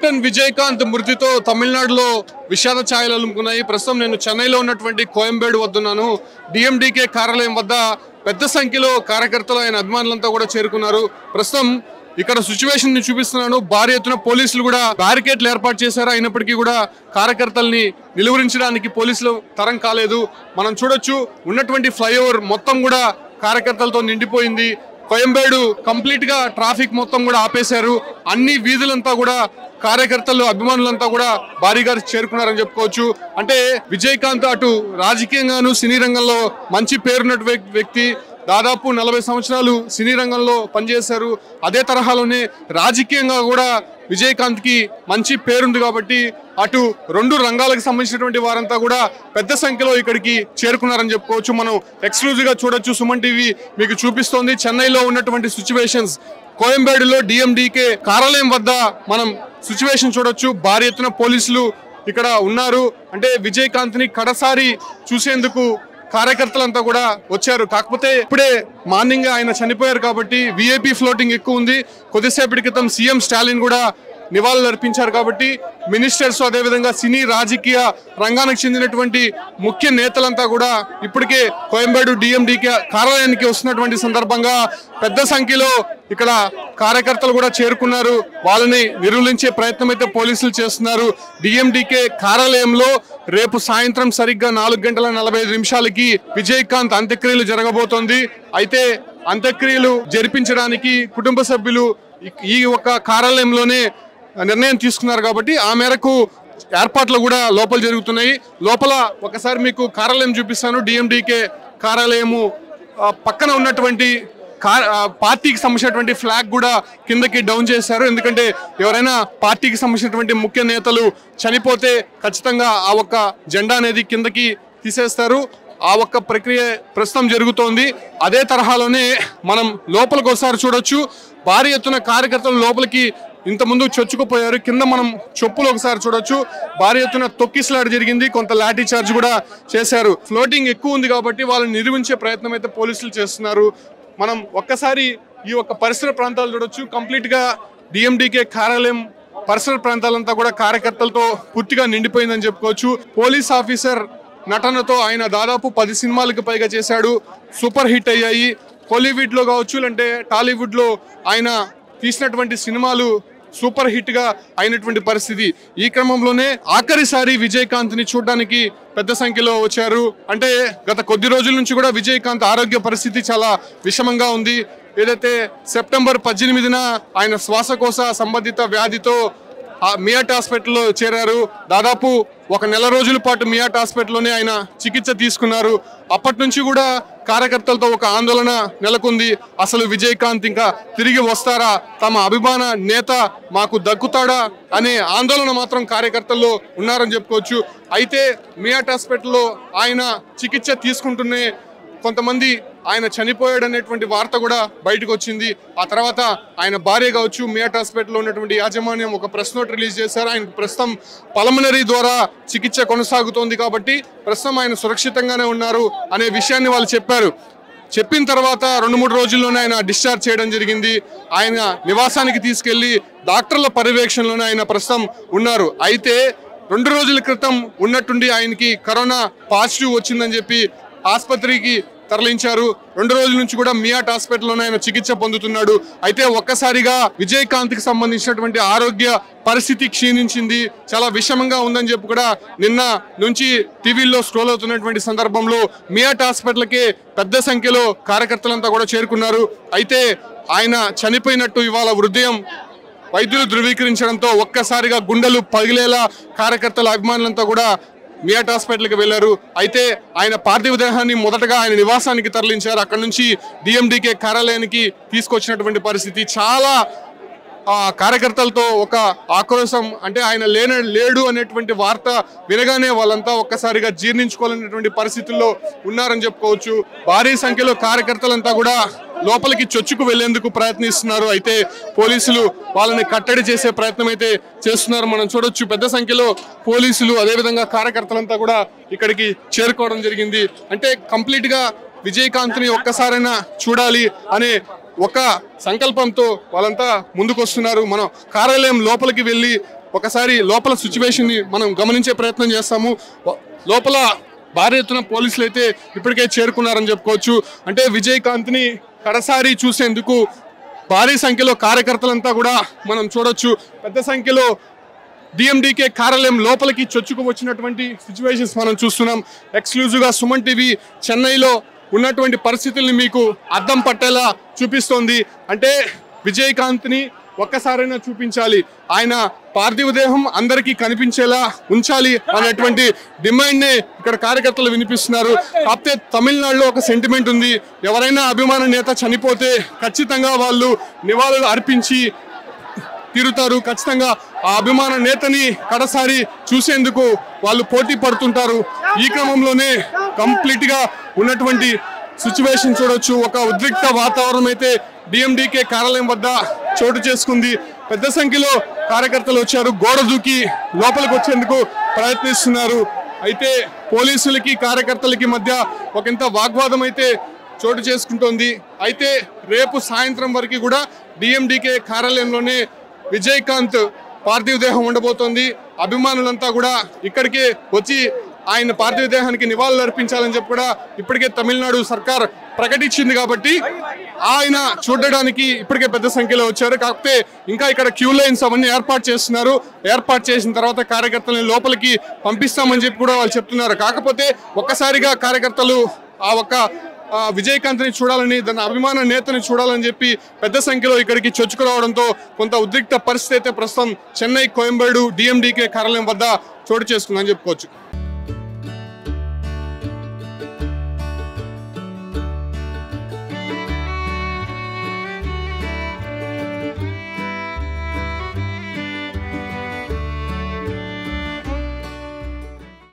Captain Vijayakanth మృతితో తమిళనాడులో విషాద ఛాయలు అలుముకున్నాయి. ప్రస్తుతం నేను చెన్నైలో ఉన్నటువంటి కోయంబేడు వద్దున్నాను. డిఎండికే కార్యాలయం వద్ద పెద్ద సంఖ్యలో కార్యకర్తలు ఆయన అభిమానులంతా కూడా చేరుకున్నారు. ప్రస్తుతం ఇక్కడ సిచ్యువేషన్ ని చూపిస్తున్నాను. భారీ ఎత్తున పోలీసులు కూడా బ్యారికేడ్లు ఏర్పాటు చేశారు. అయినప్పటికీ కూడా కార్యకర్తల్ని నిలువరించడానికి పోలీసులు తరం కాలేదు. మనం చూడొచ్చు, ఉన్నటువంటి ఫ్లైఓవర్ మొత్తం కూడా కార్యకర్తలతో నిండిపోయింది. కోయంబేడు కంప్లీట్ గా ట్రాఫిక్ మొత్తం కూడా ఆపేశారు. అన్ని వీధులంతా కూడా కార్యకర్తలు అభిమానులంతా కూడా భారీగా చేరుకున్నారని చెప్పుకోవచ్చు. అంటే విజయకాంత్ అటు రాజకీయంగాను సినీ రంగంలో మంచి పేరున్న వ్యక్తి. దాదాపు 40 సంవత్సరాలు సినీ రంగంలో పనిచేశారు. అదే తరహాలోనే రాజకీయంగా కూడా విజయకాంత్ కి మంచి పేరుంది కాబట్టి అటు రెండు రంగాలకు సంబంధించినటువంటి వారంతా కూడా పెద్ద సంఖ్యలో ఇక్కడికి చేరుకున్నారని చెప్పుకోవచ్చు. మనం ఎక్స్క్లూజివ్ గా చూడొచ్చు. సుమన్ టీవీ మీకు చూపిస్తోంది చెన్నైలో ఉన్నటువంటి సిచ్యువేషన్స్. కోయంబేడులో డిఎండికే కార్యాలయం వద్ద మనం సిచ్యువేషన్ చూడొచ్చు. భారీ ఎత్తున పోలీసులు ఇక్కడ ఉన్నారు. అంటే విజయకాంత్ ని కడసారి చూసేందుకు కార్యకర్తలంతా కూడా వచ్చారు. కాకపోతే ఇప్పుడే మార్నింగ్ ఆయన చనిపోయారు కాబట్టి విఐపి ఫ్లోటింగ్ ఎక్కువ ఉంది. కొద్దిసేపటి క్రితం సీఎం స్టాలిన్ కూడా నివాళులు అర్పించారు కాబట్టి మినిస్టర్స్ అదేవిధంగా సినీ రాజకీయ రంగానికి చెందినటువంటి ముఖ్య నేతలంతా కూడా ఇప్పటికే కోయంబేడు డిఎండికే కార్యాలయానికి వస్తున్నటువంటి సందర్భంగా పెద్ద సంఖ్యలో ఇక్కడ కార్యకర్తలు కూడా చేరుకున్నారు. వాళ్ళని నిర్వహించే ప్రయత్నం అయితే పోలీసులు చేస్తున్నారు. డిఎండికే కార్యాలయంలో రేపు సాయంత్రం సరిగ్గా 4:45 విజయకాంత్ అంత్యక్రియలు జరగబోతోంది. అయితే అంత్యక్రియలు జరిపించడానికి కుటుంబ సభ్యులు ఈ ఒక్క కార్యాలయంలోనే నిర్ణయం తీసుకున్నారు కాబట్టి ఆ మేరకు ఏర్పాట్లు కూడా లోపల జరుగుతున్నాయి. లోపల ఒకసారి మీకు కార్యాలయం చూపిస్తాను. డిఎండికే కార్యాలయము పక్కన ఉన్నటువంటి పార్టీకి సంబంధించినటువంటి ఫ్లాగ్ కూడా కిందకి డౌన్ చేశారు. ఎందుకంటే ఎవరైనా పార్టీకి సంబంధించినటువంటి ముఖ్య నేతలు చనిపోతే ఖచ్చితంగా ఆ ఒక్క జెండా అనేది కిందకి తీసేస్తారు. ఆ ఒక్క ప్రక్రియ ప్రస్తుతం జరుగుతోంది. అదే తరహాలోనే మనం లోపలికి ఒకసారి చూడొచ్చు. భారీ ఎత్తున కార్యకర్తలు లోపలికి ఇంతకుముందు చొచ్చుకుపోయారు. కింద మనం చెప్పులు ఒకసారి చూడొచ్చు. భారీ ఎత్తున తొక్కిసలాట జరిగింది. కొంత లాఠీ చార్జ్ కూడా చేశారు. ఫ్లోటింగ్ ఎక్కువ ఉంది కాబట్టి వాళ్ళని నిర్వహించే ప్రయత్నం అయితే పోలీసులు చేస్తున్నారు. మనం ఒక్కసారి ఈ ఒక్క పరిసర ప్రాంతాలు చూడొచ్చు. కంప్లీట్ గా డిఎండికే కార్యాలయం పరిసర ప్రాంతాలంతా కూడా కార్యకర్తలతో పూర్తిగా నిండిపోయిందని చెప్పుకోవచ్చు. పోలీస్ ఆఫీసర్ నటనతో ఆయన దాదాపు 10 సినిమాలకు పైగా చేశాడు. సూపర్ హిట్ అయ్యాయి. కోలీవుడ్ లో కావచ్చు, అంటే టాలీవుడ్ లో ఆయన తీసినటువంటి సినిమాలు సూపర్ హిట్ గా అయినటువంటి పరిస్థితి. ఈ క్రమంలోనే ఆఖరిసారి విజయకాంత్ ని చూడడానికి పెద్ద సంఖ్యలో వచ్చారు. అంటే గత కొద్ది రోజుల నుంచి కూడా విజయకాంత్ ఆరోగ్య పరిస్థితి చాలా విషమంగా ఉంది. ఏదైతే సెప్టెంబర్ 18న ఆయన శ్వాసకోశ సంబంధిత వ్యాధితో మియాట్ హాస్పిటల్లో చేరారు. దాదాపు 1 నెల రోజుల పాటు మియాట్ హాస్పిటల్లోనే ఆయన చికిత్స తీసుకున్నారు. అప్పటి నుంచి కూడా కార్యకర్తలతో ఒక ఆందోళన నెలకొంది. అసలు విజయకాంత్ ఇంకా తిరిగి వస్తారా, తమ అభిమాన నేత మాకు దక్కుతాడా అనే ఆందోళన మాత్రం కార్యకర్తల్లో ఉన్నారని చెప్పుకోవచ్చు. అయితే మియాట్ హాస్పిటల్లో ఆయన చికిత్స తీసుకుంటూనే కొంతమంది ఆయన చనిపోయాడు అనేటువంటి వార్త కూడా బయటకు వచ్చింది. ఆ తర్వాత ఆయన భార్య కావచ్చు, మియాట్ హాస్పిటల్లో ఉన్నటువంటి యాజమాన్యం ఒక ప్రెస్ నోట్ రిలీజ్ చేశారు. ఆయనకు ప్రస్తుతం పల్మనరీ ద్వారా చికిత్స కొనసాగుతోంది కాబట్టి ప్రస్తుతం ఆయన సురక్షితంగానే ఉన్నారు అనే విషయాన్ని వాళ్ళు చెప్పారు. చెప్పిన తర్వాత 2-3 రోజుల్లోనే ఆయన డిశ్చార్జ్ చేయడం జరిగింది. ఆయన నివాసానికి తీసుకెళ్లి డాక్టర్ల పర్యవేక్షణలోనే ఆయన ప్రస్తుతం ఉన్నారు. అయితే 2 రోజుల క్రితం ఉన్నట్టుండి ఆయనకి కరోనా పాజిటివ్ వచ్చిందని చెప్పి ఆసుపత్రికి తరలించారు. 2 రోజుల నుంచి కూడా మియాట్ హాస్పిటల్లోనే ఆయన చికిత్స పొందుతున్నాడు. అయితే ఒక్కసారిగా విజయకాంత్ కి సంబంధించినటువంటి ఆరోగ్య పరిస్థితి క్షీణించింది, చాలా విషమంగా ఉందని చెప్పి కూడా నిన్న నుంచి టీవీల్లో స్క్రోల్ అవుతున్నటువంటి సందర్భంలో మియాట్ హాస్పిటల్కే పెద్ద సంఖ్యలో కార్యకర్తలంతా కూడా చేరుకున్నారు. అయితే ఆయన చనిపోయినట్టు ఇవాళ ఉదయం వైద్యులు ధృవీకరించడంతో ఒక్కసారిగా గుండెలు పగిలేలా కార్యకర్తల అభిమానులంతా కూడా మియాట్ హాస్పిటల్కి వెళ్లారు. అయితే ఆయన పార్థివ దేహాన్ని మొదటగా ఆయన నివాసానికి తరలించారు. అక్కడ నుంచి డిఎండికే కార్యాలయానికి తీసుకొచ్చినటువంటి పరిస్థితి. చాలా కార్యకర్తలతో ఒక ఆక్రోశం, అంటే ఆయన లేడు అనేటువంటి వార్త వినగానే వాళ్ళంతా ఒక్కసారిగా జీర్ణించుకోవాలనేటువంటి పరిస్థితుల్లో ఉన్నారని చెప్పుకోవచ్చు. భారీ సంఖ్యలో కార్యకర్తలంతా కూడా లోపలికి చొచ్చుకు వెళ్లేందుకు ప్రయత్నిస్తున్నారు. అయితే పోలీసులు వాళ్ళని కట్టడి చేసే ప్రయత్నం అయితే చేస్తున్నారు. మనం చూడొచ్చు, పెద్ద సంఖ్యలో పోలీసులు అదేవిధంగా కార్యకర్తలంతా కూడా ఇక్కడికి చేరుకోవడం జరిగింది. అంటే కంప్లీట్ గా విజయకాంత్ ని ఒక్కసారైనా చూడాలి అనే ఒక సంకల్పంతో వాళ్ళంతా ముందుకు వస్తున్నారు. మనం కార్యాలయం లోపలికి వెళ్ళి ఒకసారి లోపల సిచ్యువేషన్ ని మనం గమనించే ప్రయత్నం చేస్తాము. లోపల భారీ ఎత్తున పోలీసులు అయితే ఇప్పటికే చేరుకున్నారని చెప్పుకోవచ్చు. అంటే విజయకాంత్ ని కడసారి చూసేందుకు భారీ సంఖ్యలో కార్యకర్తలంతా కూడా మనం చూడొచ్చు. పెద్ద సంఖ్యలో డిఎండికే కార్యాలయం లోపలికి చొచ్చుకు వచ్చినటువంటి సిచ్యువేషన్స్ మనం చూస్తున్నాం. ఎక్స్క్లూజివ్గా సుమన్ టీవీ చెన్నైలో ఉన్నటువంటి పరిస్థితుల్ని మీకు అద్దం పట్టేలా చూపిస్తోంది. అంటే విజయకాంత్ని ఒక్కసారైనా చూపించాలి, ఆయన పార్థివ దేహం అందరికీ కనిపించేలా ఉంచాలి అనేటువంటి డిమాండ్నే ఇక్కడ కార్యకర్తలు వినిపిస్తున్నారు. కాకపోతే తమిళనాడులో ఒక సెంటిమెంట్ ఉంది, ఎవరైనా అభిమాన నేత చనిపోతే ఖచ్చితంగా వాళ్ళు నివాళులు అర్పించి తీరుతారు. ఖచ్చితంగా ఆ అభిమాన నేతని కడసారి చూసేందుకు వాళ్ళు పోటీ పడుతుంటారు. ఈ క్రమంలోనే కంప్లీట్ గా ఉన్నటువంటి సిచ్యువేషన్ చూడొచ్చు. ఒక ఉద్రిక్త వాతావరణం అయితే డిఎండికే కార్యాలయం వద్ద చోటు చేసుకుంది. పెద్ద సంఖ్యలో కార్యకర్తలు వచ్చారు, గోడ దూకి లోపలికి వచ్చేందుకు ప్రయత్నిస్తున్నారు. అయితే పోలీసులకి కార్యకర్తలకి మధ్య ఒకంత వాగ్వాదం అయితే చోటు చేసుకుంటోంది. అయితే రేపు సాయంత్రం వరకు కూడా డిఎండికే కార్యాలయంలోనే విజయకాంత్ పార్థివ దేహం ఉండబోతోంది. అభిమానులంతా కూడా ఇక్కడికే వచ్చి ఆయన పార్థివ దేహానికి నివాళులు అర్పించాలని చెప్పి కూడా ఇప్పటికే తమిళనాడు సర్కార్ ప్రకటించింది. కాబట్టి ఆయన చూడడానికి ఇప్పటికే పెద్ద సంఖ్యలో వచ్చారు. కాకపోతే ఇంకా ఇక్కడ క్యూ లైన్స్ అవన్నీ ఏర్పాటు చేస్తున్నారు. ఏర్పాటు చేసిన తర్వాత కార్యకర్తలను లోపలికి పంపిస్తామని చెప్పి కూడా వాళ్ళు చెప్తున్నారు. కాకపోతే ఒక్కసారిగా కార్యకర్తలు ఆ ఒక్క విజయకాంత్ని చూడాలని, దాని అభిమాన నేతని చూడాలని చెప్పి పెద్ద సంఖ్యలో ఇక్కడికి చొచ్చుకురావడంతో కొంత ఉద్రిక్త పరిస్థితి అయితే ప్రస్తుతం చెన్నై కోయంబేడు డిఎండికే కార్యాలయం వద్ద చోటు చేసుకుందని చెప్పుకోవచ్చు.